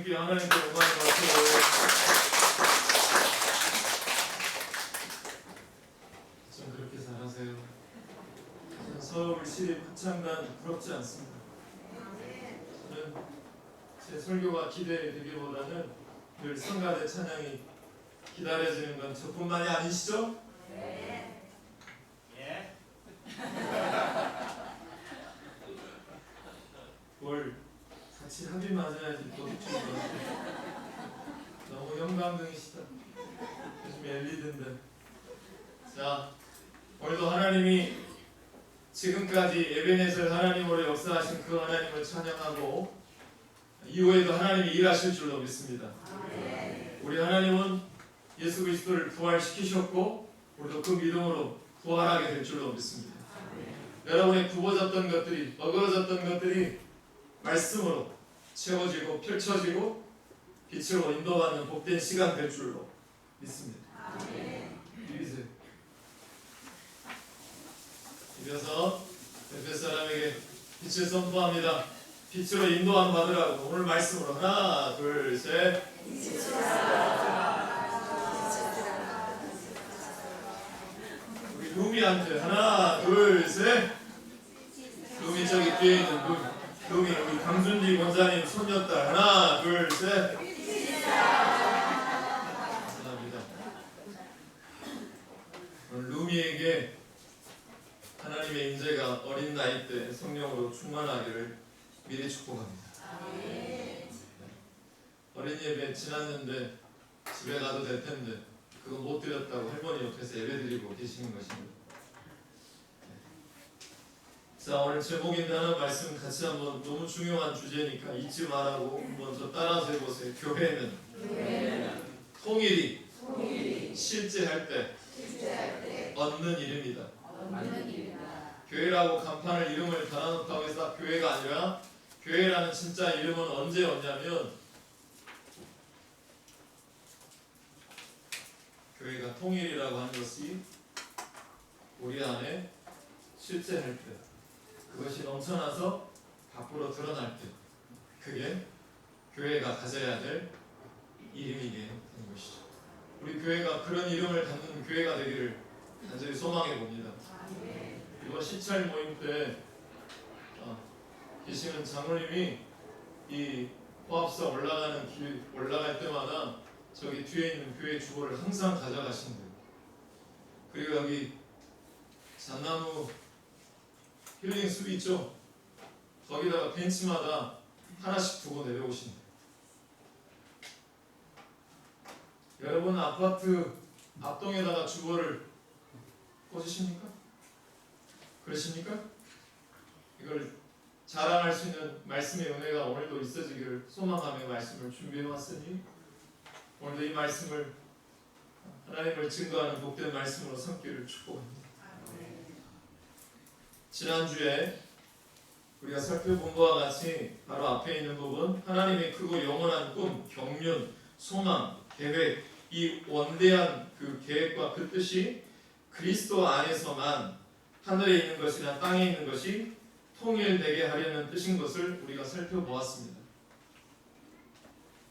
함께 하나님께 영광을 받고 좀 그렇게 잘하세요. 서울 시립 합창단 부럽지 않습니다. 저는 제 설교가 기대되기보다는 늘 성가대 찬양이 기다려지는 건 저뿐만이 아니시죠? 네. 예. 뭘 같이 합이 맞아야지 또 너무 형광등이시다. 요즘 엘리든데. 자, 오늘도 하나님이 지금까지 에베네셀 하나님으로 역사하신 그 하나님을 찬양하고 이후에도 하나님이 일하실 줄로 믿습니다. 우리 하나님은 예수 그리스도를 부활시키셨고 우리도 그 믿음으로 부활하게 될 줄로 믿습니다. 여러분의 굽어졌던 것들이, 어그러졌던 것들이 말씀으로 채워지고 펼쳐지고 빛으로 인도받는 복된 시간 될 줄로 믿습니다. 믿으세요. 이어서 에베소 사람에게 빛을 선포합니다. 빛으로 인도함 받으라고. 오늘 말씀으로 하나, 둘, 셋. 우리 루미한테 하나, 둘, 셋. 루미 저기 뒤에 있는 루미 우리 강준지 권사님 손녀딸 하나, 둘, 셋. 감사합니다. 오늘 루미에게 하나님의 인재가 어린 나이 때 성령으로 충만하기를 미리 축복합니다. 어린 예배 지났는데 집에 가도 될 텐데 그거 못 드렸다고 할머니 옆에서 예배 드리고 계시는 것입니다. 자, 오늘 제목 있는 하나 말씀 같이 한번, 너무 중요한 주제니까 잊지 말라고 먼저 따라서 해보세요. 교회는 통일이 실제할 때 얻는 일입니다. 교회라고 간판을 이름을 달아놓다고 해서 교회가 아니라, 교회라는 진짜 이름은 언제 얻냐면 교회가 통일이라고 하는 것이 우리 안에 실제할 때, 그것이 넘쳐나서 밖으로 드러날 때, 그게 교회가 가져야 될 이름이게 되는 것이죠. 우리 교회가 그런 이름을 갖는 교회가 되기를 간절히 소망해 봅니다. 이번 시찰 모임 때 계시는 장로님이 이 포합사 올라가는 길 올라갈 때마다 저기 뒤에 있는 교회 주보를 항상 가져가신대요. 그리고 여기 잣나무 힐링 숲 있죠? 거기다가 벤치마다 하나씩 두고 내려오신대요. 여러분 아파트 앞동에다가 주보를 꽂으십니까? 그러십니까? 이걸 자랑할 수 있는 말씀의 은혜가 오늘도 있어지기를 소망하며 말씀을 준비해왔으니 오늘도 이 말씀을 하나님을 증거하는 복된 말씀으로 삼기를 축복합니다. 지난주에 우리가 살펴본 바와 같이 바로 앞에 있는 부분, 하나님의 크고 영원한 꿈, 경륜, 소망, 계획, 이 원대한 그 계획과 그 뜻이 그리스도 안에서만 하늘에 있는 것이나 땅에 있는 것이 통일되게 하려는 뜻인 것을 우리가 살펴보았습니다.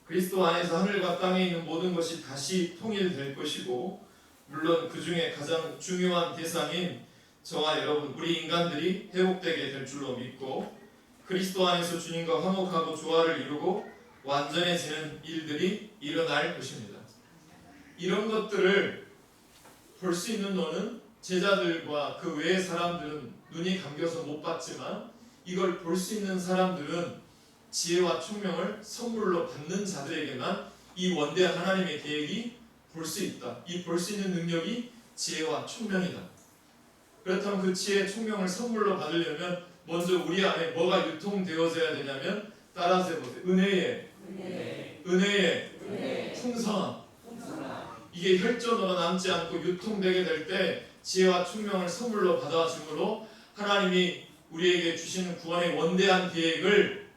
그리스도 안에서 하늘과 땅에 있는 모든 것이 다시 통일될 것이고, 물론 그 중에 가장 중요한 대상인 저와 여러분, 우리 인간들이 회복되게 될 줄로 믿고, 그리스도 안에서 주님과 화목하고 조화를 이루고 완전해지는 일들이 일어날 것입니다. 이런 것들을 볼 수 있는 너는, 제자들과 그 외의 사람들은 눈이 감겨서 못 봤지만 이걸 볼 수 있는 사람들은 지혜와 총명을 선물로 받는 자들에게만 이 원대한 하나님의 계획이 볼 수 있다. 이 볼 수 있는 능력이 지혜와 총명이다. 그렇다면 그 지혜, 총명을 선물로 받으려면 먼저 우리 안에 뭐가 유통되어져야 되냐면, 따라서 해보세요. 은혜의 풍성함. 이게 혈전으로 남지 않고 유통되게 될 때 지혜와 총명을 선물로 받아줌으로 하나님이 우리에게 주시는 구원의 원대한 계획을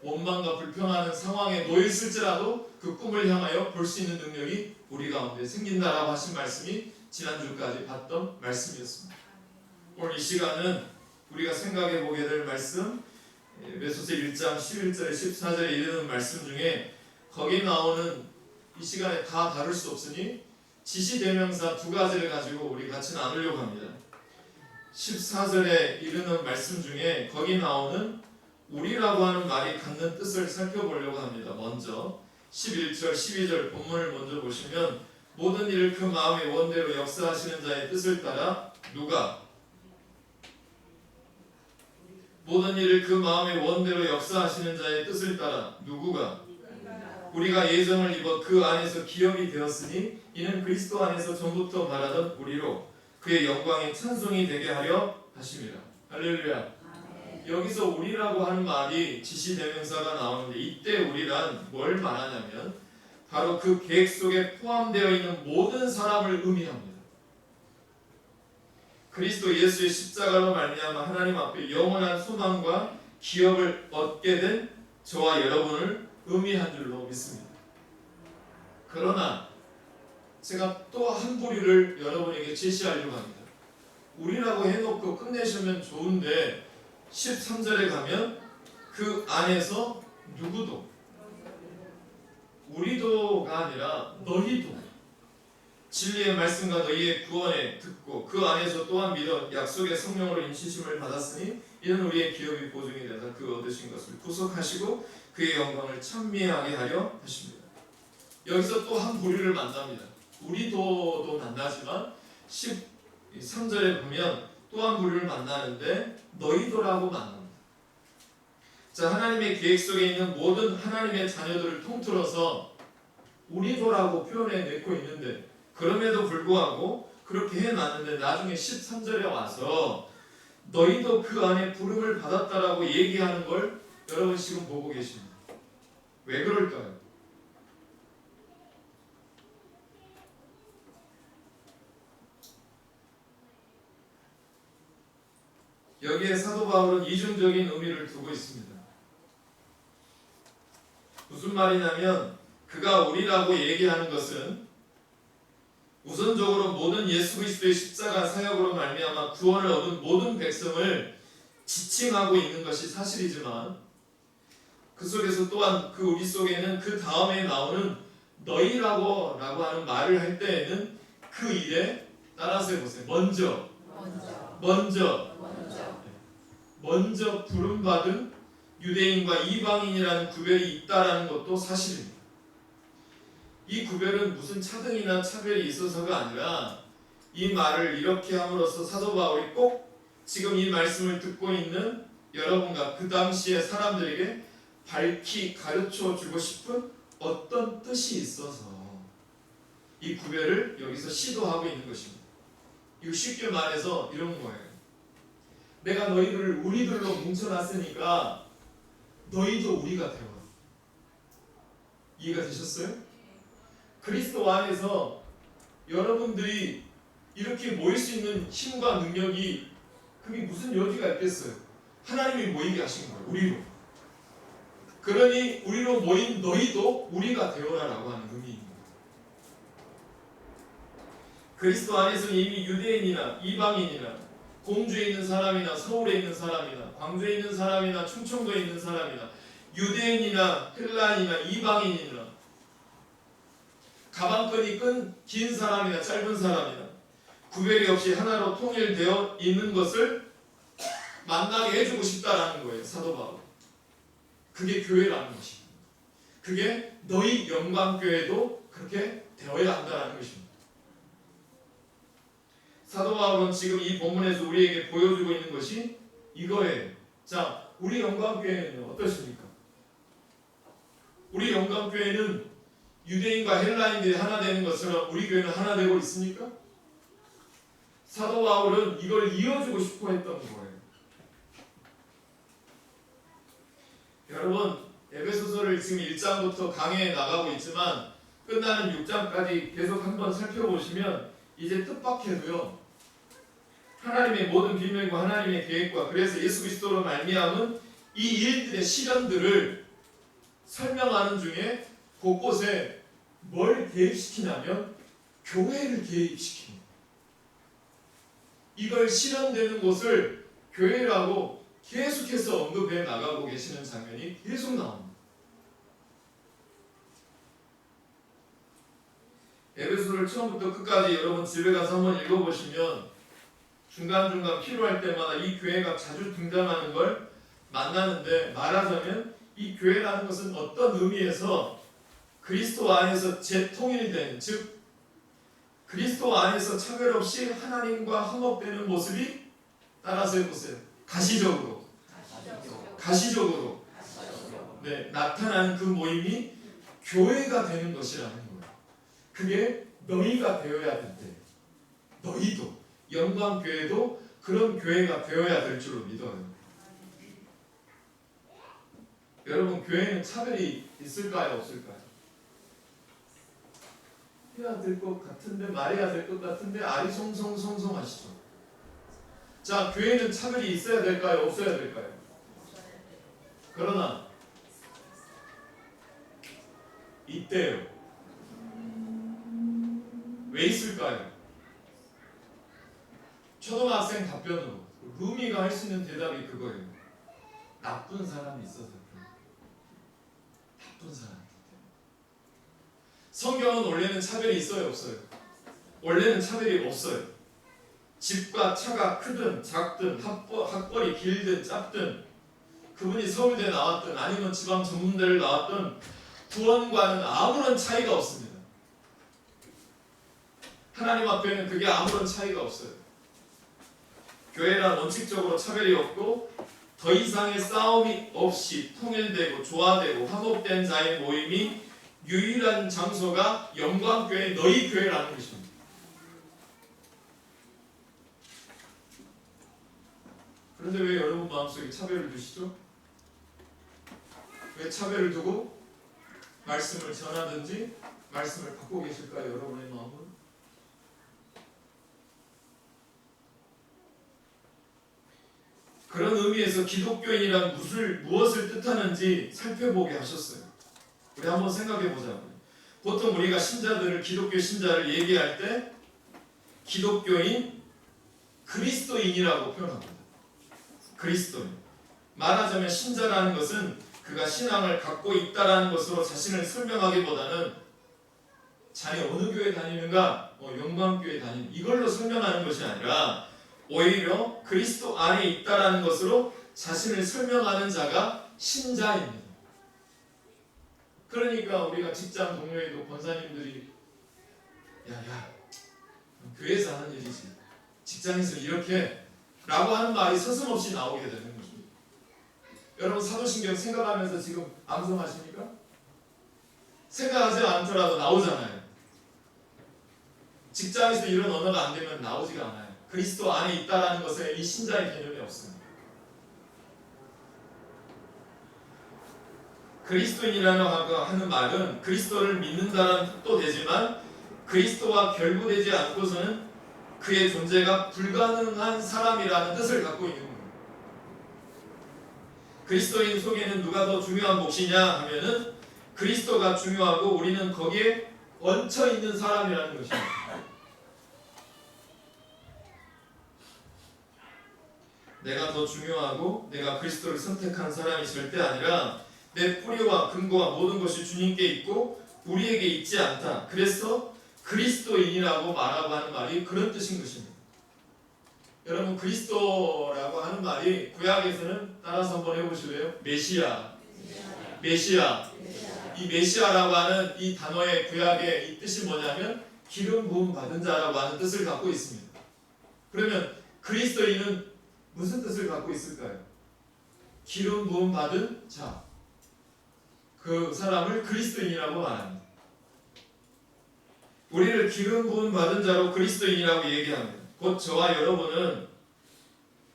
원망과 불평하는 상황에 놓였을지라도 그 꿈을 향하여 볼 수 있는 능력이 우리 가운데 생긴다라고 하신 말씀이 지난주까지 봤던 말씀이었습니다. 오늘 이 시간은 우리가 생각해 보게 될 말씀, 에베소서 1장 11절에 14절에 이르는 말씀 중에 거기 나오는 이 시간에 다 다룰 수 없으니 지시대명사 두 가지를 가지고 우리 같이 나누려고 합니다. 14절에 이르는 말씀 중에 거기 나오는 우리라고 하는 말이 갖는 뜻을 살펴보려고 합니다. 먼저 11절, 12절 본문을 먼저 보시면 모든 일을 그 마음의 원대로 역사하시는 자의 뜻을 따라 누가? 모든 일을 그 마음의 원대로 역사하시는 자의 뜻을 따라 누구가? 우리가 예정을 입어 그 안에서 기업이 되었으니 이는 그리스도 안에서 전부터 말하던 우리로 그의 영광의 찬송이 되게 하려 하심이라. 할렐루야. 여기서 우리라고 하는 말이 지시대명사가 나오는데 이때 우리란 뭘 말하냐면 바로 그 계획 속에 포함되어 있는 모든 사람을 의미합니다. 그리스도 예수의 십자가로 말미암아 하나님 앞에 영원한 소망과 기업을 얻게 된 저와 여러분을 의미한 줄로 믿습니다. 그러나 제가 또 한 부류를 여러분에게 제시하려고 합니다. 우리라고 해놓고 끝내시면 좋은데 13절에 가면 그 안에서 누구도, 우리도가 아니라 너희도 진리의 말씀과 너희의 구원에 듣고 그 안에서 또한 믿어 약속의 성령으로 인치심을 받았으니 이는 우리의 기업이 보증이 되다 그 얻으신 것을 구속하시고 그의 영광을 찬미하게 하려 하십니다. 여기서 또 한 부류를 만납니다. 우리도도 만나지만 13절에 보면 또 한 부류를 만나는데 너희도라고 만납니다. 자, 하나님의 계획 속에 있는 모든 하나님의 자녀들을 통틀어서 우리도라고 표현해 내고 있는데 그럼에도 불구하고 그렇게 해놨는데 나중에 13절에 와서 너희도 그 안에 부름을 받았다라고 얘기하는 걸 여러분 지금 보고 계십니다. 왜 그럴까요? 여기에 사도 바울은 이중적인 의미를 두고 있습니다. 무슨 말이냐면 그가 우리라고 얘기하는 것은 우선적으로 모든 예수 그리스도의 십자가 사역으로 말미암아 구원을 얻은 모든 백성을 지칭하고 있는 것이 사실이지만 그 속에서 또한 그 우리 속에는 그 다음에 나오는 너희라고 하는 말을 할 때에는 그 일에 따라서 해보세요. 먼저 부름받은 유대인과 이방인이라는 구별이 있다라는 것도 사실입니다. 이 구별은 무슨 차등이나 차별이 있어서가 아니라 이 말을 이렇게 함으로써 사도 바울이 꼭 지금 이 말씀을 듣고 있는 여러분과 그 당시의 사람들에게 밝히 가르쳐 주고 싶은 어떤 뜻이 있어서 이 구별을 여기서 시도하고 있는 것입니다. 이거 쉽게 말해서 이런 거예요. 내가 너희들을 우리들로 뭉쳐놨으니까 너희도 우리가 되어라. 이해가 되셨어요? 그리스도 안에서 여러분들이 이렇게 모일 수 있는 힘과 능력이 그게 무슨 여지가 있겠어요? 하나님이 모이게 하신 거예요. 우리로. 그러니 우리로 모인 너희도 우리가 되어라라고 하는 의미입니다. 그리스도 안에서는 이미 유대인이나 이방인이나 공주에 있는 사람이나 서울에 있는 사람이나 광주에 있는 사람이나 충청도에 있는 사람이나 유대인이나 헬라인이나 이방인이나 가방끈이 긴 사람이나 짧은 사람이나 구별이 없이 하나로 통일되어 있는 것을 만나게 해주고 싶다라는 거예요. 사도 바울. 그게 교회라는 것입니다. 그게 너희 영광교회도 그렇게 되어야 한다는 것입니다. 사도 바울은 지금 이 본문에서 우리에게 보여주고 있는 것이 이거예요. 자, 우리 영광교회는 어떠십니까? 우리 영광교회는 유대인과 헬라인들이 하나 되는 것처럼 우리 교회는 하나 되고 있습니까? 사도 바울은 이걸 이어주고 싶어 했던 거예요. 여러분, 에베소서를 지금 1장부터 강해해 나가고 있지만 끝나는 6장까지 계속 한번 살펴보시면 이제 뜻밖에도요. 하나님의 모든 비밀과 하나님의 계획과 그래서 예수 그리스도로 말미암은 이 일들의 실현들을 설명하는 중에 곳곳에 뭘 개입시키냐면 교회를 개입시킵니다. 이걸 실현되는 곳을 교회라고 계속해서 언급해 나가고 계시는 장면이 계속 나옵니다. 에베소를 처음부터 끝까지 여러분 집에 가서 한번 읽어보시면 중간중간 필요할 때마다 이 교회가 자주 등장하는 걸 만나는데, 말하자면 이 교회라는 것은 어떤 의미에서 그리스도 안에서 재통일된, 즉 그리스도 안에서 차별 없이 하나님과 화목되는 모습이, 따라서 해보세요, 가시적으로 네, 나타나는 그 모임이 교회가 되는 것이라는 거예요. 그게 너희가 되어야 될 때, 너희도, 영광교회도 그런 교회가 되어야 될 줄로 믿어요. 여러분, 교회는 차별이 있을까요, 없을까요? 해야 될 것 같은데, 말해야 될 것 같은데 아리송송송송하시죠. 자, 교회는 차별이 있어야 될까요, 없어야 될까요? 그러나 있대요. 왜 있을까요? 초등학생 답변으로 루미가 할 수 있는 대답이 그거예요. 나쁜 사람이 있어서 그래요. 나쁜 사람이 있기 때문에. 성경은 원래는 차별이 있어요, 없어요? 원래는 차별이 없어요. 집과 차가 크든 작든, 학벌이 길든 짧든, 그분이 서울대 나왔든 아니면 지방 전문대를 나왔든 구원과는 아무런 차이가 없습니다. 하나님 앞에는 그게 아무런 차이가 없어요. 교회란 원칙적으로 차별이 없고 더 이상의 싸움이 없이 통일되고 조화되고 화목된 자의 모임이 유일한 장소가 영광교회, 너희 교회라는 것입니다. 그런데 왜 여러분 마음속에 차별을 두시죠? 왜 차별을 두고 말씀을 전하든지 말씀을 받고 계실까요, 여러분의 마음은? 그런 의미에서 기독교인이란 무엇을 뜻하는지 살펴보게 하셨어요. 우리 한번 생각해 보자고요. 보통 우리가 신자들을, 기독교 신자를 얘기할 때 기독교인, 그리스도인이라고 표현합니다. 그리스도인. 말하자면 신자라는 것은 그가 신앙을 갖고 있다라는 것으로 자신을 설명하기보다는 자기 어느 교회 다니는가, 영광교회 다니는, 이걸로 설명하는 것이 아니라 오히려 그리스도 안에 있다라는 것으로 자신을 설명하는 자가 신자입니다. 그러니까 우리가 직장 동료에도 권사님들이 야 교회에서 하는 일이지 직장에서 이렇게 라고 하는 말이 서슴없이 나오게 되는 것입니다. 여러분, 사도신경 생각하면서 지금 암송하십니까? 생각하지 않더라도 나오잖아요. 직장에서 이런 언어가 안 되면 나오지가 않아요. 그리스도 안에 있다라는 것에 이 신자의 개념이 없습니다. 그리스도인이라는 하는 말은 그리스도를 믿는다는 뜻도 되지만 그리스도와 결부되지 않고서는 그의 존재가 불가능한 사람이라는 뜻을 갖고 있는 겁니다. 그리스도인 속에는 누가 더 중요한 몫이냐 하면은 그리스도가 중요하고 우리는 거기에 얹혀 있는 사람이라는 것입니다. 내가 더 중요하고 내가 그리스도를 선택한 사람이 절대 아니라 내 뿌리와 근거와 모든 것이 주님께 있고 우리에게 있지 않다. 그래서 그리스도인이라고 말하고 하는 말이 그런 뜻인 것입니다. 여러분, 그리스도라고 하는 말이 구약에서는 따라서 한번 해보실래요? 메시아. 이 메시아라고 하는 이 단어의 구약의 이 뜻이 뭐냐면 기름 부음 받은 자라고 하는 뜻을 갖고 있습니다. 그러면 그리스도인은 무슨 뜻을 갖고 있을까요? 기름 부음 받은 자. 그 사람을 그리스도인이라고 말합니다. 우리를 기름 부음 받은 자로 그리스도인이라고 얘기합니다. 곧 저와 여러분은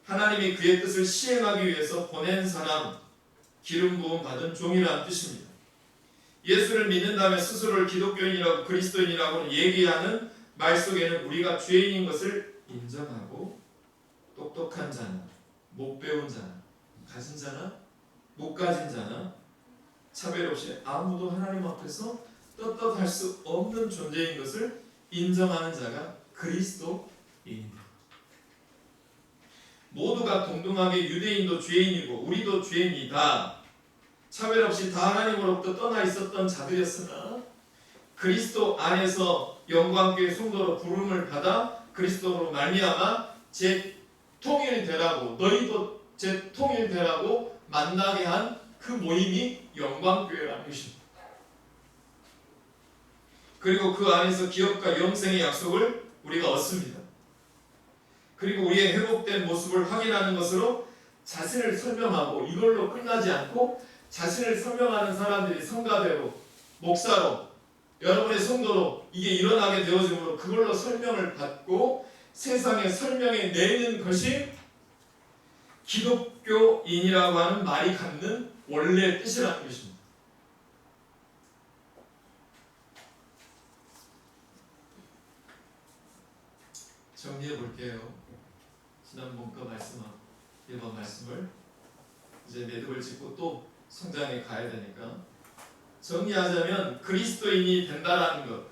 하나님이 그의 뜻을 시행하기 위해서 보낸 사람, 기름 부음 받은 종이라는 뜻입니다. 예수를 믿는다면 스스로를 기독교인이라고 그리스도인이라고 얘기하는 말 속에는 우리가 죄인인 것을 인정하고 똑똑한 자나 못 배운 자나 가진 자나 못 가진 자나 차별 없이 아무도 하나님 앞에서 떳떳할 수 없는 존재인 것을 인정하는 자가 그리스도인입니다. 모두가 동등하게 유대인도 죄인이고 우리도 죄인이다. 차별 없이 다 하나님으로부터 떠나 있었던 자들이었으나 그리스도 안에서 영광교회 성도로 부름을 받아 그리스도로 말미암아 재통일되라고, 너희도 재통일되라고 만나게 한 그 모임이 영광교회라는 것입니다. 그리고 그 안에서 기업과 영생의 약속을 우리가 얻습니다. 그리고 우리의 회복된 모습을 확인하는 것으로 자신을 설명하고, 이걸로 끝나지 않고 자신을 설명하는 사람들이 성가대로, 목사로, 여러분의 성도로 이게 일어나게 되어지므로 그걸로 설명을 받고 세상에 설명해 내는 것이 기독교인이라고 하는 말이 갖는 원래 뜻이라는 것입니다. 정리해 볼게요. 지난번과 말씀하고 이번 말씀을 이제 매듭을 짓고 또 성장에 가야 되니까, 정리하자면 그리스도인이 된다라는 것,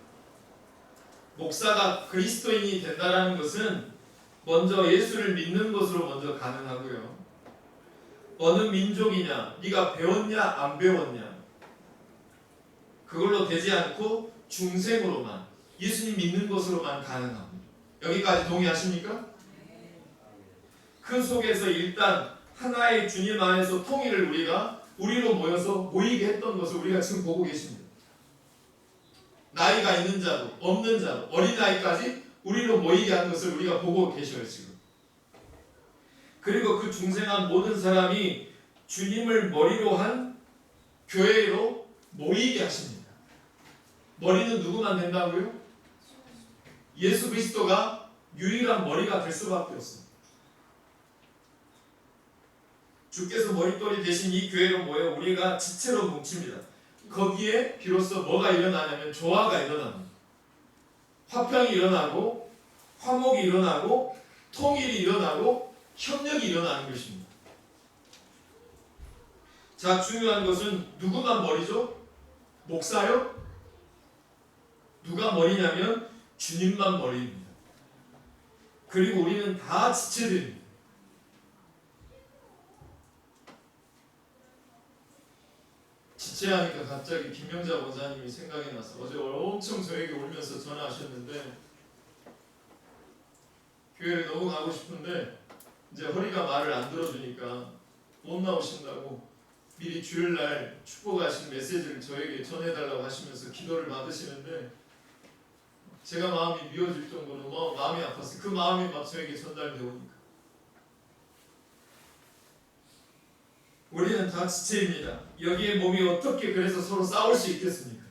목사가 그리스도인이 된다라는 것은 먼저 예수를 믿는 것으로 먼저 가능하고요. 어느 민족이냐, 네가 배웠냐 안 배웠냐, 그걸로 되지 않고 중생으로만, 예수님 믿는 것으로만 가능합니다. 여기까지 동의하십니까? 그 속에서 일단 하나의 주님 안에서 통일을 우리로 모여서 모이게 했던 것을 우리가 지금 보고 계십니다. 나이가 있는 자도 없는 자도 어린아이까지 우리로 모이게 한 것을 우리가 보고 계셔요 지금. 그리고 그 중생한 모든 사람이 주님을 머리로 한 교회로 모이게 하십니다. 머리는 누구만 된다고요? 예수 그리스도가 유일한 머리가 될 수밖에 없습니다. 주께서 머릿돌이 되신 이 교회로 모여 우리가 지체로 뭉칩니다. 거기에 비로소 뭐가 일어나냐면 조화가 일어납니다. 화평이 일어나고 화목이 일어나고 통일이 일어나고 협력이 일어나는 것입니다. 자, 중요한 것은 누구만 머리죠? 목사요? 누가 머리냐면 주님만 머리입니다. 그리고 우리는 다 지체들입니다. 지체하니까 갑자기 김명자 원사님이 생각이 나서 어제 엄청 저에게 울면서 전화하셨는데, 교회를 너무 가고 싶은데 이제 허리가 말을 안 들어주니까 못 나오신다고 미리 주일날 축복하신 메시지를 저에게 전해달라고 하시면서 기도를 받으시는데, 제가 마음이 미어질 정도로 마음이 아팠어요. 그 마음이 막 저에게 전달되어 오니까. 우리는 다 지체입니다. 여기에 몸이 어떻게 그래서 서로 싸울 수 있겠습니까?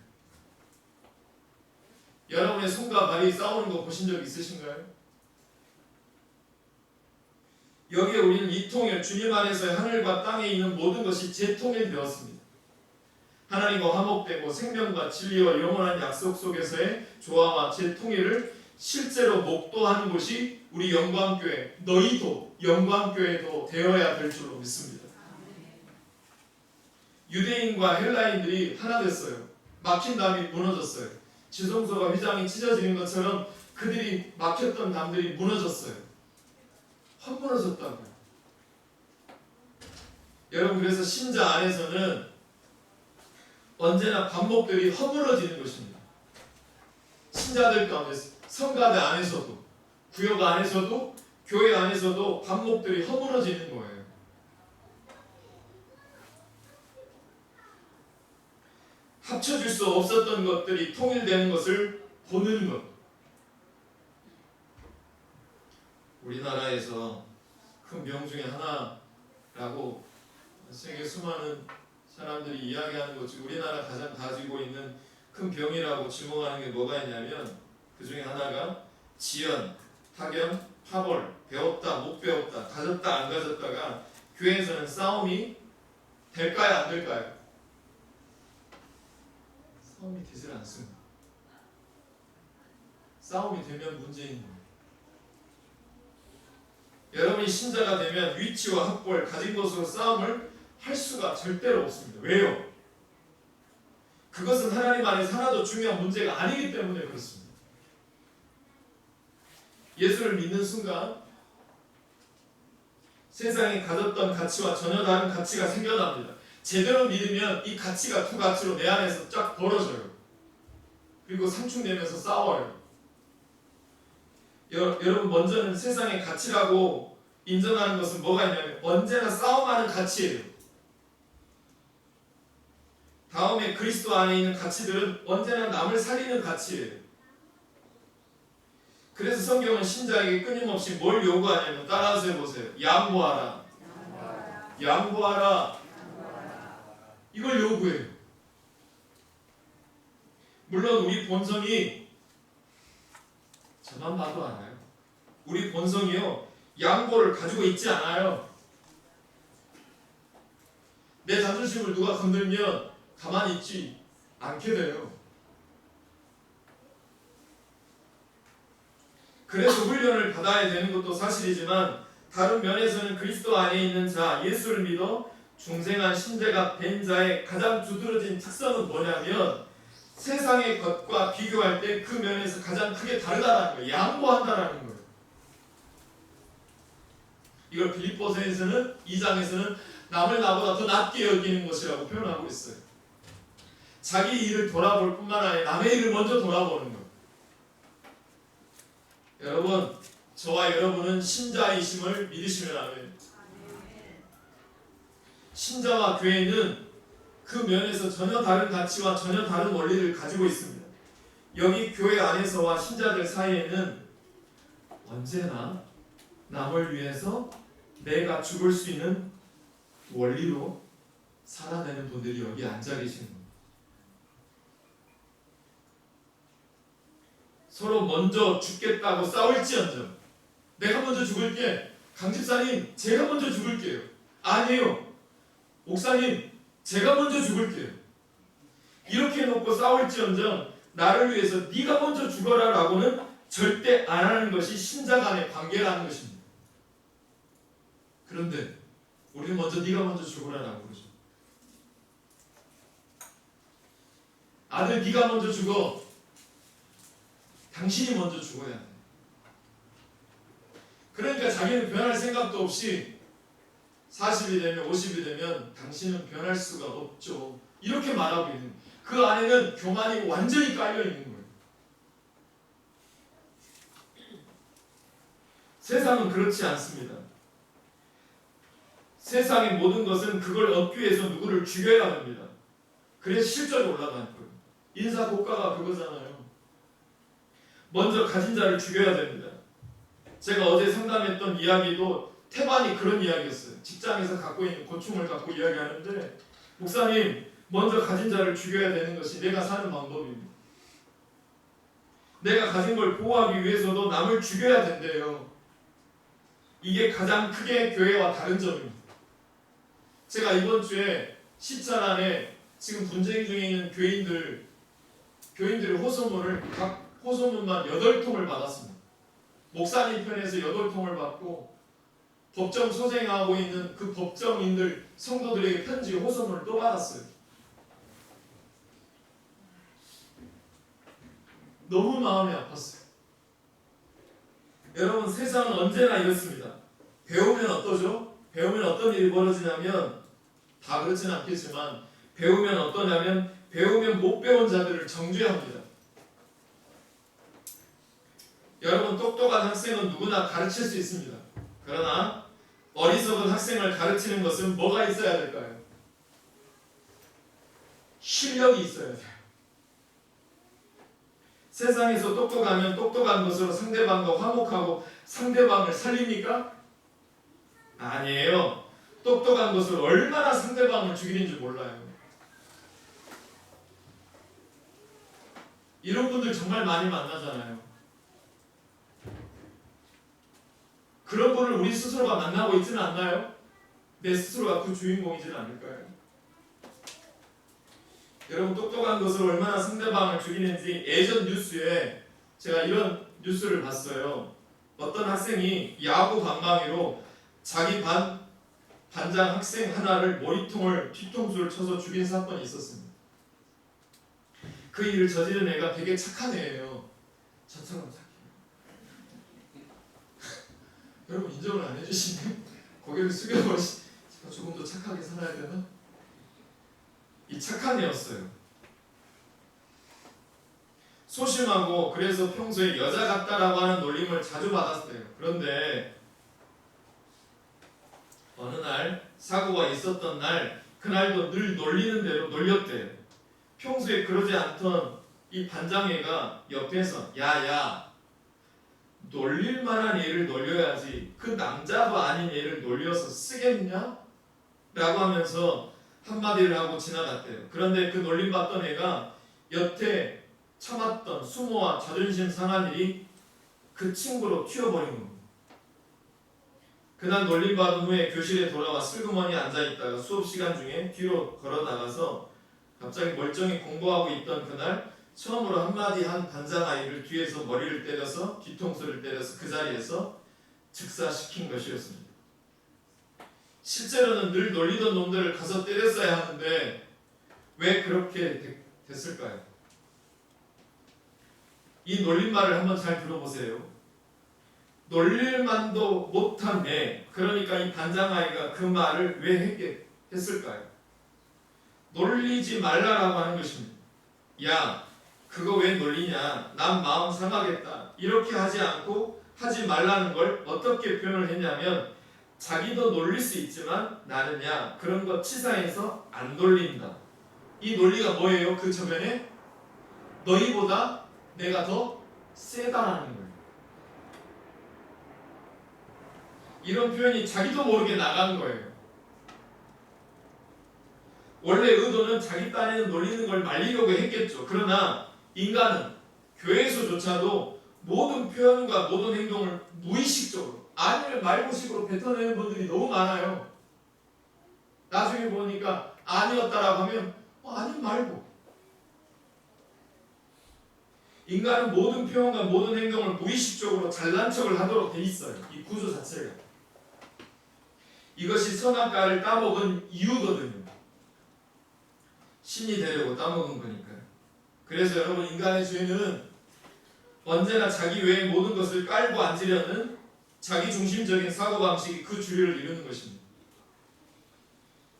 여러분의 손과 발이 싸우는 거 보신 적 있으신가요? 여기에 우리는 이 통일, 주님 안에서의 하늘과 땅에 있는 모든 것이 재통일되었습니다. 하나님과 화목되고 생명과 진리와 영원한 약속 속에서의 조화와 재통일을 실제로 목도하는 곳이 우리 영광교회, 너희도 영광교회도 되어야 될 줄로 믿습니다. 유대인과 헬라인들이 하나 됐어요. 막힌 담이 무너졌어요. 지성소가 휘장이 찢어지는 것처럼 그들이 막혔던 담들이 무너졌어요. 확 무너졌다고요. 여러분, 그래서 신자 안에서는 언제나 반목들이 허물어지는 것입니다. 신자들 가운데, 성가대 안에서도, 구역 안에서도, 교회 안에서도 반목들이 허물어지는 거예요. 합쳐질 수 없었던 것들이 통일되는 것을 보는 것. 우리나라에서 큰 병 중에 하나라고 세계 수많은 사람들이 이야기하는 것 중 우리나라 가장 가지고 있는 큰 병이라고 지목하는 게 뭐가 있냐면, 그 중에 하나가 지연, 학연, 파벌, 배웠다 못 배웠다, 가졌다 안 가졌다가 교회에서는 싸움이 될까요 안 될까요? 싸움이 되질 않습니다. 싸움이 되면 문제인 거예요. 여러분이 신자가 되면 위치와 학벌, 가진 것으로 싸움을 할 수가 절대로 없습니다. 왜요? 그것은 하나님 안에서 하나도 중요한 문제가 아니기 때문에 그렇습니다. 예수를 믿는 순간 세상이 가졌던 가치와 전혀 다른 가치가 생겨납니다. 제대로 믿으면 이 가치가 두 가치로 내 안에서 쫙 벌어져요. 그리고 상충되면서 싸워요. 여러분, 먼저는 세상의 가치라고 인정하는 것은 뭐가 있냐면 언제나 싸움하는 가치예요. 다음에 그리스도 안에 있는 가치들은 언제나 남을 살리는 가치예요. 그래서 성경은 신자에게 끊임없이 뭘 요구하냐면, 따라서 해보세요. 양보하라. 양보하라. 이걸 요구해요. 물론 우리 본성이, 저만 봐도 알아요. 우리 본성이요, 양보를 가지고 있지 않아요. 내 자존심을 누가 건들면 가만히 있지 않게 돼요. 그래서 훈련을 받아야 되는 것도 사실이지만, 다른 면에서는 그리스도 안에 있는 자, 예수를 믿어 중생한 신자가 된 자의 가장 두드러진 특성은 뭐냐면, 세상의 것과 비교할 때 그 면에서 가장 크게 다르다는 거예요. 양보한다는 거예요. 이걸 빌립보서에서는 2장에서는 남을 나보다 더 낮게 여기는 것이라고 표현하고 있어요. 자기 일을 돌아볼 뿐만 아니라 남의 일을 먼저 돌아보는 거예요. 여러분, 저와 여러분은 신자이심을 믿으시면 아멘. 신자와 교회는 그 면에서 전혀 다른 가치와 전혀 다른 원리를 가지고 있습니다. 여기 교회 안에서와 신자들 사이에는 언제나 남을 위해서 내가 죽을 수 있는 원리로 살아내는 분들이 여기 앉아 계시는 겁니다. 서로 먼저 죽겠다고 싸울지언정, 내가 먼저 죽을게. 강집사님, 제가 먼저 죽을게요. 아니에요. 목사님, 제가 먼저 죽을게요. 이렇게 해놓고 싸울지언정 나를 위해서 네가 먼저 죽어라 라고는 절대 안 하는 것이 신자 간의 관계라는 것입니다. 그런데 우리는 먼저 네가 먼저 죽어라 라고 그러죠. 아들, 네가 먼저 죽어. 당신이 먼저 죽어야 돼. 그러니까 자기는 변할 생각도 없이 40이 되면 50이 되면 당신은 변할 수가 없죠. 이렇게 말하고 있는, 그 안에는 교만이 완전히 깔려 있는 거예요. 세상은 그렇지 않습니다. 세상의 모든 것은 그걸 얻기 위해서 누구를 죽여야 합니다. 그래서 실적이 올라가는 거예요. 인사 고가가 그거잖아요. 먼저 가진 자를 죽여야 됩니다. 제가 어제 상담했던 이야기도 태반이 그런 이야기였어요. 직장에서 갖고 있는 고충을 갖고 이야기하는데, 목사님, 먼저 가진 자를 죽여야 되는 것이 내가 사는 방법입니다. 내가 가진 걸 보호하기 위해서도 남을 죽여야 된대요. 이게 가장 크게 교회와 다른 점입니다. 제가 이번 주에 시찰 안에 지금 분쟁 중에 있는 교인들의 호소문을, 각 호소문만 8통을 받았습니다. 목사님 편에서 8통을 받고, 법정 소생하고 있는 그 법정인들, 성도들에게 편지 호소문을 또 받았어요. 너무 마음이 아팠어요. 여러분, 세상은 언제나 이렇습니다. 배우면 어떠죠? 배우면 어떤 일이 벌어지냐면, 다 그렇지는 않겠지만, 배우면 어떠냐면, 배우면 못 배운 자들을 정죄합니다. 여러분, 똑똑한 학생은 누구나 가르칠 수 있습니다. 그러나 어리석은 학생을 가르치는 것은 뭐가 있어야 될까요? 실력이 있어야 돼요. 세상에서 똑똑하면 똑똑한 것으로 상대방과 화목하고 상대방을 살립니까? 아니에요. 똑똑한 것으로 얼마나 상대방을 죽이는지 몰라요. 이런 분들 정말 많이 만나잖아요. 그런 분을 우리 스스로가 만나고 있지는 않나요? 내 스스로가 그 주인공이지는 않을까요? 여러분, 똑똑한 것으로 얼마나 상대방을 죽이는지 예전 뉴스에 제가 이런 뉴스를 봤어요. 어떤 학생이 야구 방망이로 자기 반장 학생 하나를 머리통을 뒤통수를 쳐서 죽인 사건이 있었습니다. 그 일을 저지른 애가 되게 착한 애예요. 저처럼 착해요. 여러분, 인정을 안 해주시면 고개를 숙여보시, 제가 조금 더 착하게 살아야 되나? 이 착한 애였어요. 소심하고 그래서 평소에 여자 같다라고 하는 놀림을 자주 받았어요. 그런데 어느 날 사고가 있었던 날, 그날도 늘 놀리는 대로 놀렸대요. 평소에 그러지 않던 이 반장애가 옆에서 야야, 놀릴 만한 애를 놀려야지 그 남자도 아닌 애를 놀려서 쓰겠냐? 라고 하면서 한마디를 하고 지나갔대요. 그런데 그 놀림받던 애가 여태 참았던 수모와 자존심 상한 일이 그 친구로 튀어버린 겁니다. 그날 놀림받은 후에 교실에 돌아와 슬그머니 앉아있다가 수업 시간 중에 뒤로 걸어나가서 갑자기 멀쩡히 공부하고 있던 그날 처음으로 한마디 한 반장 아이를 뒤에서 머리를 때려서 뒤통수를 때려서 그 자리에서 즉사시킨 것이었습니다. 실제로는 늘 놀리던 놈들을 가서 때렸어야 하는데 왜 그렇게 됐을까요? 이 놀림말을 한번 잘 들어보세요. 놀릴만도 못한 애, 그러니까 이 반장아이가 그 말을 왜 했을까요? 놀리지 말라라고 하는 것입니다. 야, 그거 왜 놀리냐? 난 마음 상하겠다. 이렇게 하지 않고 하지 말라는 걸 어떻게 표현을 했냐면 자기도 놀릴 수 있지만 나는야 그런 거 치사해서 안 놀린다. 이 논리가 뭐예요? 그 저변에 너희보다 내가 더 세다라는 거예요. 이런 표현이 자기도 모르게 나간 거예요. 원래 의도는 자기 딴에는 놀리는 걸 말리려고 했겠죠. 그러나 인간은 교회에서조차도 모든 표현과 모든 행동을 무의식적으로 아니면 말고식으로 뱉어내는 분들이 너무 많아요. 나중에 보니까 아니었다라고 하면 아니 말고. 인간은 모든 표현과 모든 행동을 무의식적으로 잘난 척을 하도록 돼 있어요. 이 구조 자체가. 이것이 선악과를 따먹은 이유거든요. 신이 되려고 따먹은 거니까요. 그래서 여러분 인간의 죄는 언제나 자기 외의 모든 것을 깔고 앉으려는 자기중심적인 사고방식이 그 주류를 이루는 것입니다.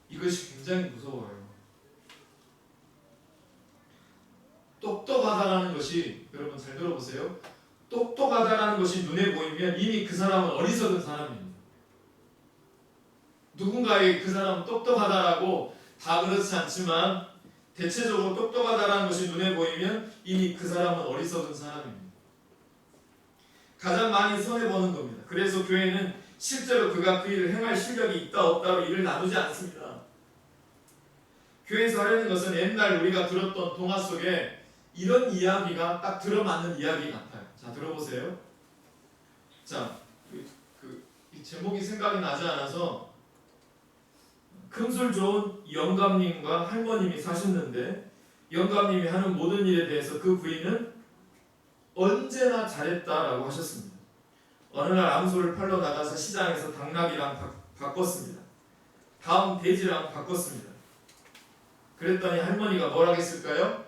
이것이 굉장히 무서워요. 똑똑하다라는 것이 여러분 잘 들어보세요. 똑똑하다라는 것이 눈에 보이면 이미 그 사람은 어리석은 사람입니다. 누군가에게 그 사람은 똑똑하다라고 다 그렇지 않지만 대체적으로 똑똑하다라는 것이 눈에 보이면 이미 그 사람은 어리석은 사람입니다. 가장 많이 손해보는 겁니다. 그래서 교회는 실제로 그가 그 일을 행할 실력이 있다 없다로 일을 나누지 않습니다. 교회에서 하려는 것은 옛날 우리가 들었던 동화 속에 이런 이야기가 딱 들어맞는 이야기 같아요. 자, 들어보세요. 자, 이 제목이 생각이 나지 않아서 금술 좋은 영감님과 할머님이 사셨는데 영감님이 하는 모든 일에 대해서 그 부인은 언제나 잘했다라고 하셨습니다. 어느 날 암소를 팔러 나가서 시장에서 당나귀랑 바꿨습니다. 다음 돼지랑 바꿨습니다. 그랬더니 할머니가 뭐라고 했을까요?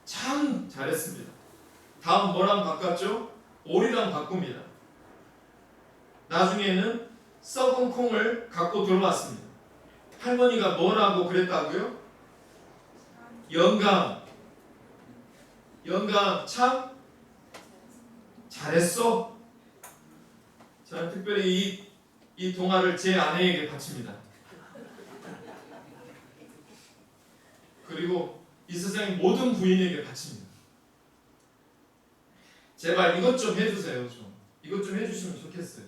참 잘했습니다. 다음 뭐랑 바꿨죠? 오리랑 바꿉니다. 나중에는 썩은 콩을 갖고 들어왔습니다. 할머니가 뭐라고 그랬다고요? 영감 참 잘했어. 저는 특별히 이 동화를 제 아내에게 바칩니다. 그리고 이 세상의 모든 부인에게 바칩니다. 제발 이것 좀 해주세요. 이것 좀 해주시면 좋겠어요.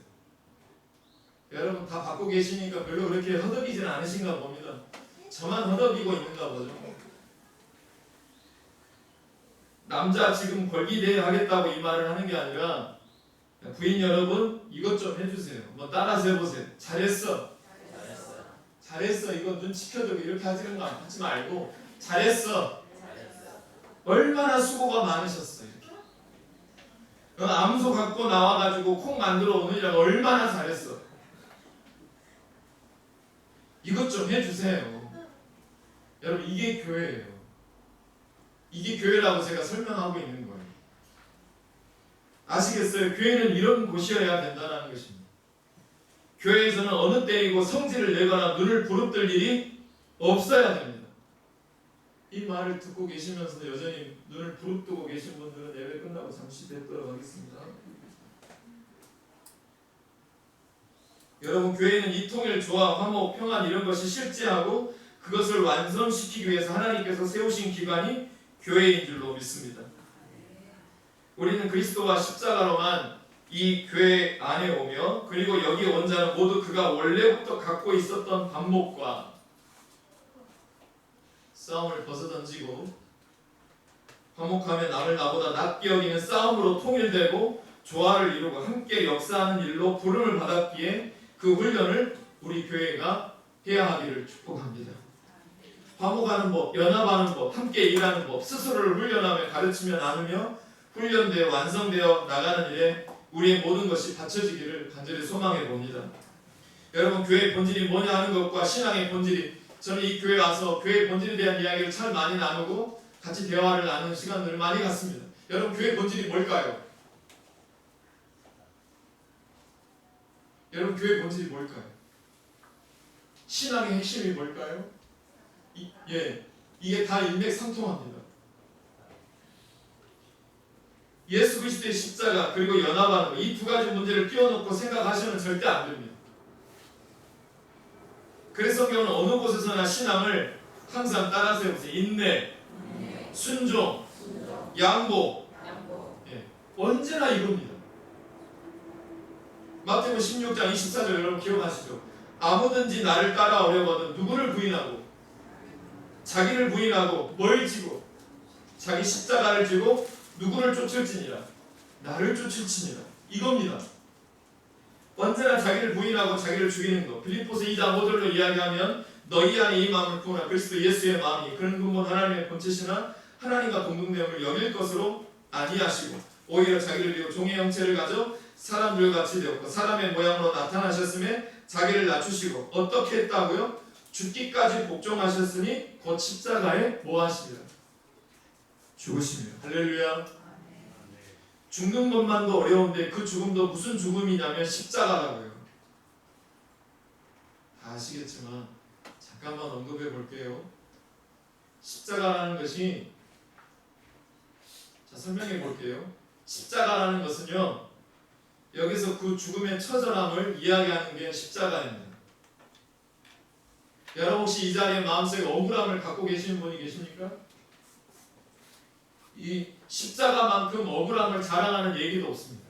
여러분 다 받고 계시니까 별로 그렇게 허덕이지는 않으신가 봅니다. 저만 허덕이고 있는가 보죠. 남자 지금 걸기대회 하겠다고 이 말을 하는 게 아니라 부인 여러분 이것 좀 해주세요. 한번 따라서 해보세요. 잘했어. 이거 눈 지켜주고 이렇게 하시는 거 하지 말고 잘했어. 얼마나 수고가 많으셨어요. 암소 갖고 나와가지고 콩 만들어 오느라고 얼마나 잘했어. 이것 좀 해주세요. 여러분 이게 교회예요. 이게 교회라고 제가 설명하고 있는 거예요. 아시겠어요? 교회는 이런 곳이어야 된다는 것입니다. 교회에서는 어느 때이고 성질을 내거나 눈을 부릅뜰 일이 없어야 됩니다. 이 말을 듣고 계시면서 여전히 눈을 부릅뜨고 계신 분들은 예배 끝나고 잠시 뵙도록 하겠습니다. 여러분, 교회는 이 통일, 조화, 화목, 평안 이런 것이 실제하고 그것을 완성시키기 위해서 하나님께서 세우신 기관이 교회인 줄로 믿습니다. 우리는 그리스도와 십자가로만 이 교회 안에 오며, 그리고 여기 온 자는 모두 그가 원래부터 갖고 있었던 반목과 싸움을 벗어던지고 화목하며 남을 나보다 낫게 여기는 싸움으로 통일되고 조화를 이루고 함께 역사하는 일로 부름을 받았기에 그 훈련을 우리 교회가 해야 하기를 축복합니다. 화목하는 법, 연합하는 법, 함께 일하는 법, 스스로를 훈련하며 가르치며 나누며 훈련되어 완성되어 나가는 일에 우리의 모든 것이 받쳐지기를 간절히 소망해 봅니다. 여러분, 교회의 본질이 뭐냐 하는 것과 신앙의 본질이, 저는 이 교회에 와서 교회의 본질에 대한 이야기를 참 많이 나누고 같이 대화를 나누는 시간들을 많이 갖습니다. 여러분, 교회의 본질이 뭘까요? 여러분, 교회의 본질이 뭘까요? 신앙의 핵심이 뭘까요? 이게 다 일맥상통합니다. 예수 그리스도의 십자가 그리고 연합하는 것, 이 두 가지 문제를 끼워놓고 생각하시면 절대 안 됩니다. 그래서 성경은 어느 곳에서나 신앙을 항상 따라 세우세요. 인내, 순종, 양보. 언제나 이겁니다. 마태복음 16장 24절 여러분 기억하시죠? 아무든지 나를 따라오려거든 누구를 부인하고 자기를 부인하고 뭘 지고 자기 십자가를 지고 누구를 쫓을지니라. 나를 쫓을지니라. 이겁니다. 언제나 자기를 부인하고 자기를 죽이는 것. 빌립보서 2장 5절로 이야기하면 너희 안에 이 마음을 품으라. 그리스도 예수의 마음이 그런 근본 하나님의 본체시나 하나님과 동등됨을 여길 것으로 아니하시고 오히려 자기를 비워 종의 형체를 가져 사람들과 같이 되었고 사람의 모양으로 나타나셨음에 자기를 낮추시고 어떻게 했다고요? 죽기까지 복종하셨으니 곧 십자가에 뭐 하시리라? 죽으시며. 할렐루야. 죽는 것만도 어려운데 그 죽음도 무슨 죽음이냐면 십자가라고요. 다 아시겠지만 잠깐만 언급해 볼게요. 십자가라는 것이, 자 설명해 볼게요. 십자가라는 것은요, 여기서 그 죽음의 처절함을 이야기하는 게 십자가입니다. 여러분 혹시 이 자리에 마음속에 억울함을 갖고 계시는 분이 계십니까? 이 십자가만큼 억울함을 자랑하는 얘기도 없습니다.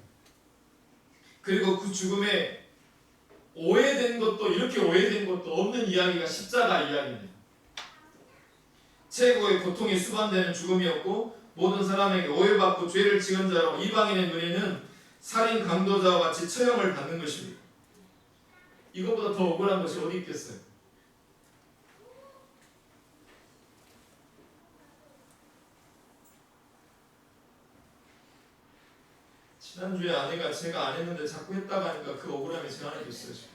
그리고 그 죽음에 오해된 것도, 이렇게 오해된 것도 없는 이야기가 십자가 이야기입니다. 최고의 고통이 수반되는 죽음이었고 모든 사람에게 오해받고 죄를 지은 자로 이방인의 눈에는 살인 강도자와 같이 처형을 받는 것입니다. 이것보다 더 억울한 것이 어디 있겠어요? 지난주에 아내가 제가 안 했는데 자꾸 했다고 하니까 그 억울함이 제 안에 있어요. 지금.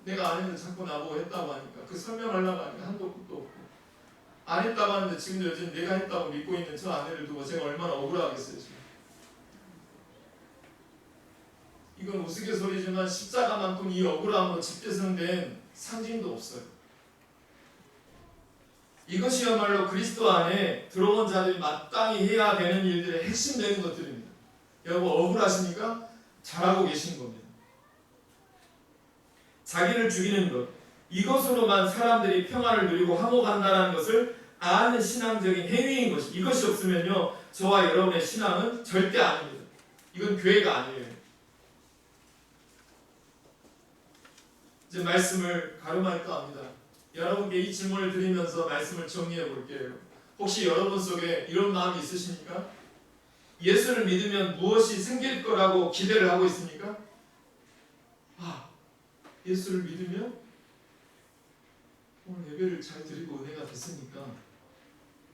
내가 안 했는데 자꾸 나보고 했다고 하니까 그 설명하려고 하니까 한도 끝도 없고, 안 했다고 하는데 지금도 여전히 내가 했다고 믿고 있는 저 아내를 두고 제가 얼마나 억울하겠어요. 지금. 이건 우스갯소리지만 십자가만큼 이 억울함으로 집대성된 상징도 없어요. 이것이야말로 그리스도 안에 들어온 자들이 마땅히 해야 되는 일들의 핵심되는 것들입니다. 여러분 억울하십니까? 잘하고 계신 겁니다. 자기를 죽이는 것, 이것으로만 사람들이 평안을 누리고 화목한다는 것을 아는 신앙적인 행위인 것이, 이것이 없으면요 저와 여러분의 신앙은 절대 아닙니다. 이건 교회가 아니에요. 이제 말씀을 가름할까 합니다. 여러분께 이 질문을 드리면서 말씀을 정리해 볼게요. 혹시 여러분 속에 이런 마음이 있으십니까? 예수를 믿으면 무엇이 생길 거라고 기대를 하고 있습니까? 예수를 믿으면 오늘 예배를 잘 드리고 은혜가 됐으니까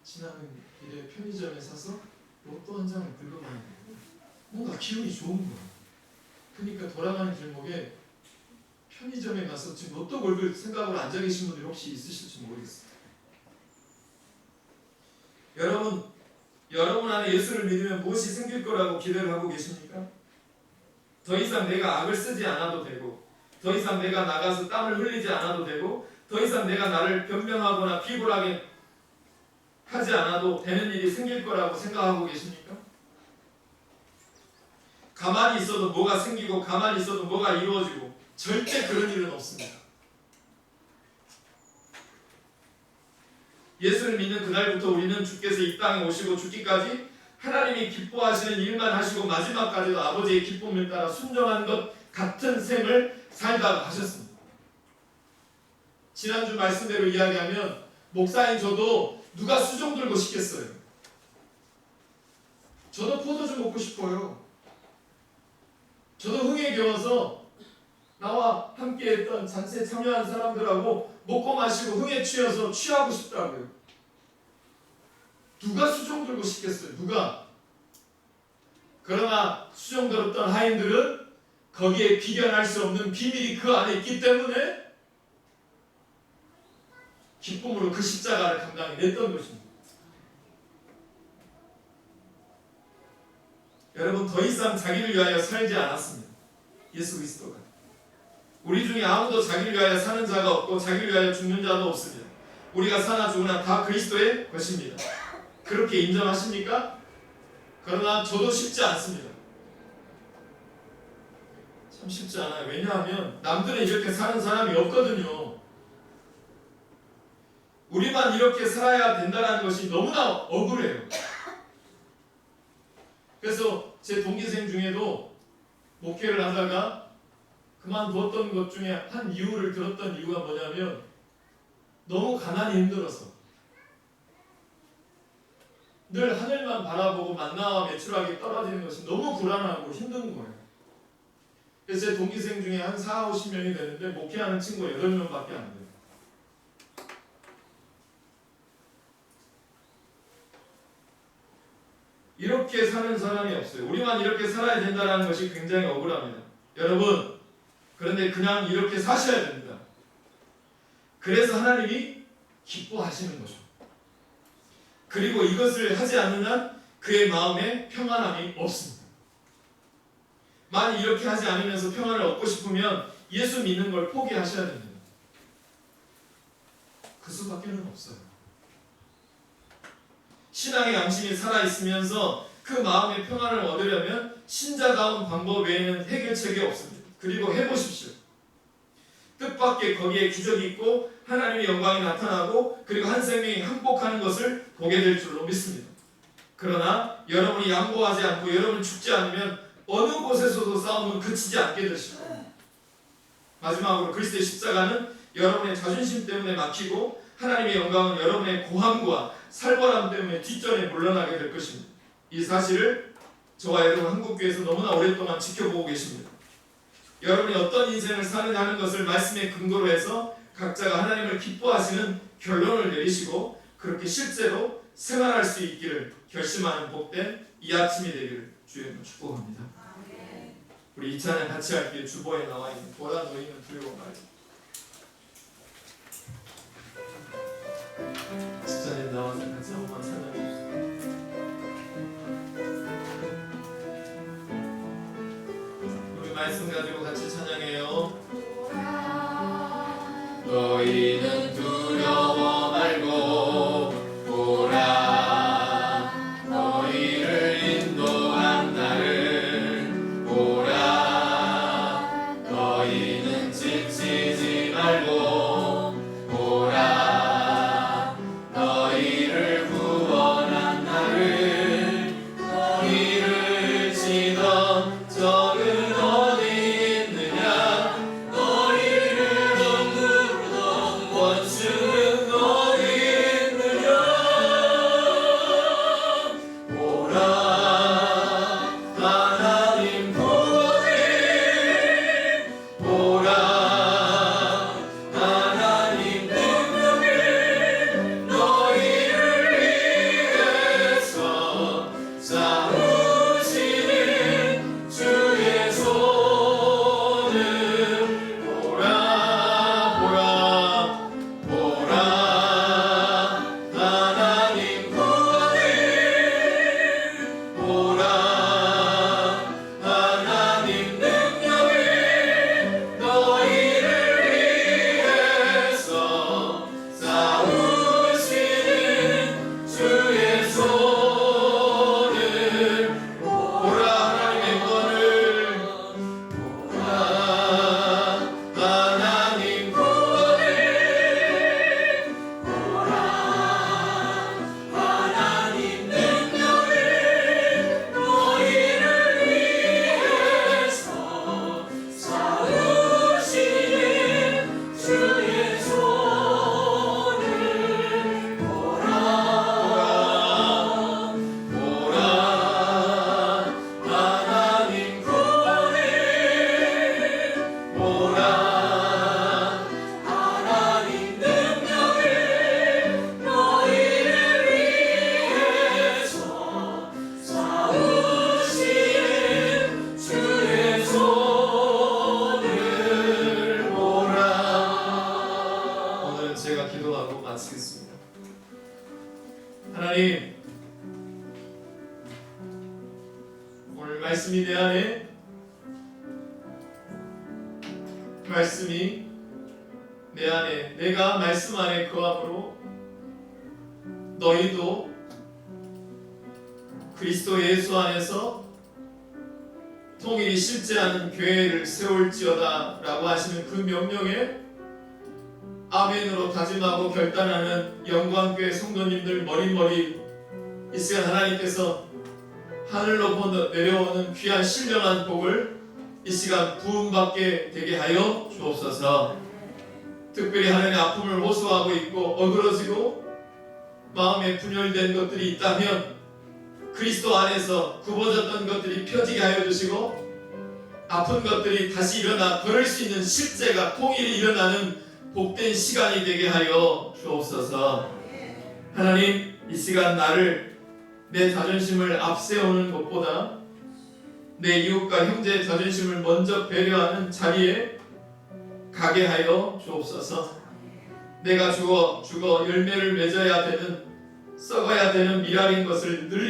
지나는 길에 편의점에 사서 로또 한 장을 긁어봐야 돼요. 뭔가 기분이 좋은 거예요. 그러니까 돌아가는 길목에 편의점에 가서 지금 로또 긁을 생각으로 앉아 계신 분들이 혹시 있으실지 모르겠어요. 여러분 안에 예수를 믿으면 무엇이 생길 거라고 기대를 하고 계십니까? 더 이상 내가 악을 쓰지 않아도 되고, 더 이상 내가 나가서 땀을 흘리지 않아도 되고, 더 이상 내가 나를 변명하거나 비굴하게 하지 않아도 되는 일이 생길 거라고 생각하고 계십니까? 가만히 있어도 뭐가 생기고 가만히 있어도 뭐가 이루어지고 절대 그런 일은 없습니다. 예수를 믿는 그날부터 우리는 주께서 이 땅에 오시고 죽기까지 하나님이 기뻐하시는 일만 하시고 마지막까지도 아버지의 기쁨을 따라 순종한 것 같은 생을 살다가 가셨습니다. 지난주 말씀대로 이야기하면 목사인 저도 누가 수종 들고 싶겠어요? 저도 포도주 먹고 싶어요. 저도 흥에 겨워서 나와 함께했던 잔치에 참여한 사람들하고 먹고 마시고 흥에 취해서 취하고 싶다고요. 누가 수종 들고 싶겠어요? 누가? 그러나 수종 들었던 하인들은 거기에 비견할 수 없는 비밀이 그 안에 있기 때문에 기쁨으로 그 십자가를 감당해냈던 것입니다. 여러분, 더 이상 자기를 위하여 살지 않았습니다. 예수 그리스도가. 우리 중에 아무도 자기를 위하여 사는 자가 없고 자기를 위하여 죽는 자도 없습니다. 우리가 사나 죽으나 다 그리스도의 것입니다. 그렇게 인정하십니까? 그러나 저도 쉽지 않습니다. 참 쉽지 않아요. 왜냐하면 남들은 이렇게 사는 사람이 없거든요. 우리만 이렇게 살아야 된다는 것이 너무나 억울해요. 그래서 제 동기생 중에도 목회를 하다가 그만두었던 것 중에 한 이유를 들었던 이유가 뭐냐면 너무 가난이 힘들어서 늘 하늘만 바라보고 만나와 매출하기 떨어지는 것이 너무 불안하고 힘든 거예요. 그래서 제 동기생 중에 한 4, 50명이 되는데 목회하는 친구가 8명밖에 안 돼요. 이렇게 사는 사람이 없어요. 우리만 이렇게 살아야 된다는 것이 굉장히 억울합니다. 여러분, 그런데 그냥 이렇게 사셔야 됩니다. 그래서 하나님이 기뻐하시는 거죠. 그리고 이것을 하지 않는 한 그의 마음에 평안함이 없습니다. 만약 이렇게 하지 않으면서 평안을 얻고 싶으면 예수 믿는 걸 포기하셔야 됩니다. 그 수밖에는 없어요. 신앙의 양심이 살아있으면서 그 마음의 평안을 얻으려면 신자다운 방법 외에는 해결책이 없습니다. 그리고 해보십시오. 뜻밖의 거기에 기적이 있고 하나님의 영광이 나타나고 그리고 한 생명이 항복하는 것을 보게 될 줄로 믿습니다. 그러나 여러분이 양보하지 않고 여러분이 죽지 않으면 어느 곳에서도 싸움은 그치지 않게 되실 겁니다. 마지막으로 그리스도의 십자가는 여러분의 자존심 때문에 막히고 하나님의 영광은 여러분의 고함과 살벌함 때문에 뒷전에 물러나게 될 것입니다. 이 사실을 저와 여러분 한국교회에서 너무나 오랫동안 지켜보고 계십니다. 여러분이 어떤 인생을 사느냐 하는 것을 말씀에 근거로 해서 각자가 하나님을 기뻐하시는 결론을 내리시고 그렇게 실제로 생활할 수 있기를 결심하는 복된 이 아침이 되기를 주의 이름으로 축복합니다. 우리 이 찬양 같이 할게요. 주보에 나와 있는 보라 너희는 두려워 말고. 집사님 나와서 같이 한 번만 찬양해 주세요. 우리 말씀 가지고 같이 찬양해요. 너희는 두려워 말고 보라 너희를 인도한 나를 보라 너희는 지치지 말고 보라 너희를 구원한 나를 너희를 치던 적은 어디 있느냐 너희를 억누르던 원수 하나님, 오늘 말씀이 내 안에, 말씀이 내 안에, 내가 말씀 안에 거함으로 너희도 그리스도 예수 안에서 통일이 실제하는 교회를 세울지어다 라고 하시는 그 명령에 아멘으로 다짐하고 결단하는 영광교회 성도님들 머리머리 이 시간 하나님께서 하늘로 내려오는 귀한 신령한 복을 이 시간 부음받게 되게 하여 주옵소서. 특별히 하나님의 아픔을 호소하고 있고 어그러지고 마음에 분열된 것들이 있다면 그리스도 안에서 굽어졌던 것들이 펴지게 하여 주시고 아픈 것들이 다시 일어나 걸을 수 있는 실제가 통일이 일어나는 복된 시간이 되게 하여 주옵소서. 하나님, 이 시간 나를 내 자존심을 앞세우는 것보다 내 이웃과 형제의 자존심을 먼저 배려하는 자리에 가게 하여 주옵소서. 내가 죽어 열매를 맺어야 되는, 썩어야 되는 미랄인 것을 늘